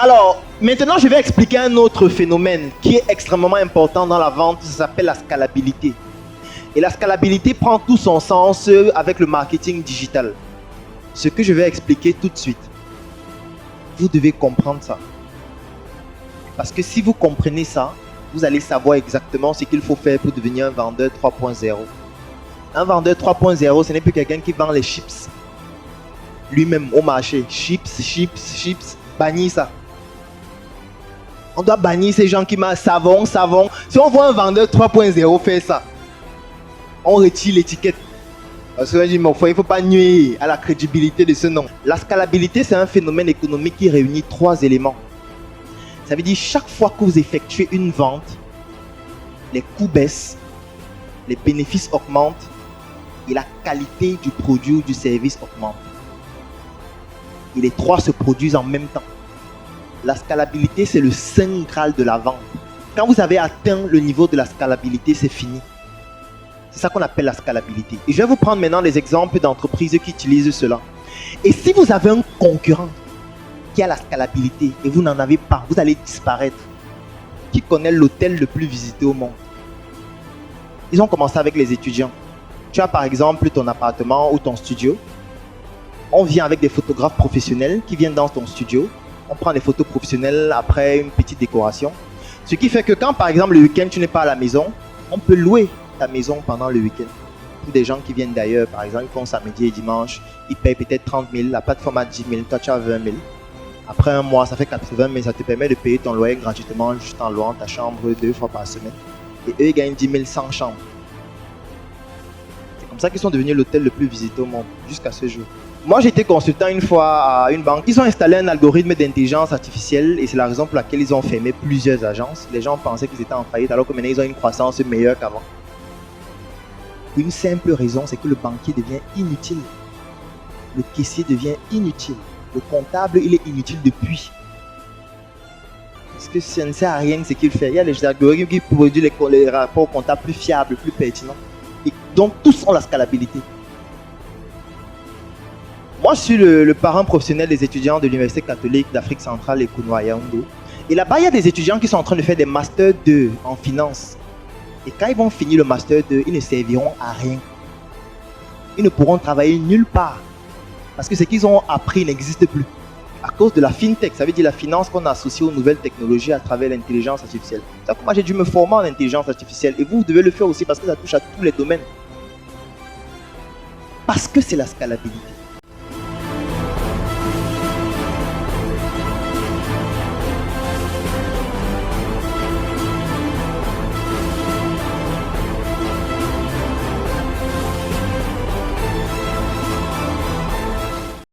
Alors, maintenant, je vais expliquer un autre phénomène qui est extrêmement important dans la vente. Ça s'appelle la scalabilité. Et la scalabilité prend tout son sens avec le marketing digital. Ce que je vais expliquer tout de suite, vous devez comprendre ça. Parce que si vous comprenez ça, vous allez savoir exactement ce qu'il faut faire pour devenir un vendeur 3.0. Un vendeur 3.0, ce n'est plus quelqu'un qui vend les chips lui-même au marché. Chips. Bannir ça. On doit bannir ces gens qui mangent savon. Si on voit un vendeur 3.0 faire ça, on retire l'étiquette. Parce que il ne faut pas nuire à la crédibilité de ce nom. La scalabilité, c'est un phénomène économique qui réunit 3 éléments. Ça veut dire chaque fois que vous effectuez une vente, les coûts baissent, les bénéfices augmentent et la qualité du produit ou du service augmente. Et les 3 se produisent en même temps. La scalabilité, c'est le saint graal de la vente. Quand vous avez atteint le niveau de la scalabilité, c'est fini. C'est ça qu'on appelle la scalabilité. Et je vais vous prendre maintenant des exemples d'entreprises qui utilisent cela. Et si vous avez un concurrent qui a la scalabilité et vous n'en avez pas, vous allez disparaître. Qui connaît l'hôtel le plus visité au monde? Ils ont commencé avec les étudiants. Tu as par exemple ton appartement ou ton studio. On vient avec des photographes professionnels qui viennent dans ton studio. On prend des photos professionnelles après une petite décoration. Ce qui fait que quand par exemple le week-end tu n'es pas à la maison, on peut louer ta maison pendant le week-end. Pour des gens qui viennent d'ailleurs, par exemple, ils font samedi et dimanche, ils payent peut-être 30 000, la plateforme a 10 000, toi tu as 20 000. Après un mois, ça fait 80 000, ça te permet de payer ton loyer gratuitement juste en louant ta chambre 2 fois par semaine. Et eux, ils gagnent 10 000 sans chambre. C'est comme ça qu'ils sont devenus l'hôtel le plus visité au monde, jusqu'à ce jour. Moi, j'étais consultant une fois à une banque. Ils ont installé un algorithme d'intelligence artificielle et c'est la raison pour laquelle ils ont fermé plusieurs agences. Les gens pensaient qu'ils étaient en faillite alors que maintenant, ils ont une croissance meilleure qu'avant. Une simple raison, c'est que le banquier devient inutile. Le caissier devient inutile. Le comptable, il est inutile depuis. Parce que ça ne sert à rien ce qu'il fait. Il y a les algorithmes qui produisent les rapports comptables plus fiables, plus pertinents. Et donc, tous ont la scalabilité. Moi, je suis le parrain professionnel des étudiants de l'Université catholique d'Afrique centrale et Kounoua Yaoundé. Et là-bas, il y a des étudiants qui sont en train de faire des Master 2 en finance. Et quand ils vont finir le Master 2, ils ne serviront à rien. Ils ne pourront travailler nulle part. Parce que ce qu'ils ont appris n'existe plus. À cause de la fintech, ça veut dire la finance qu'on associe aux nouvelles technologies à travers l'intelligence artificielle. C'est ça que moi j'ai dû me former en intelligence artificielle. Et vous devez le faire aussi parce que ça touche à tous les domaines. Parce que c'est la scalabilité.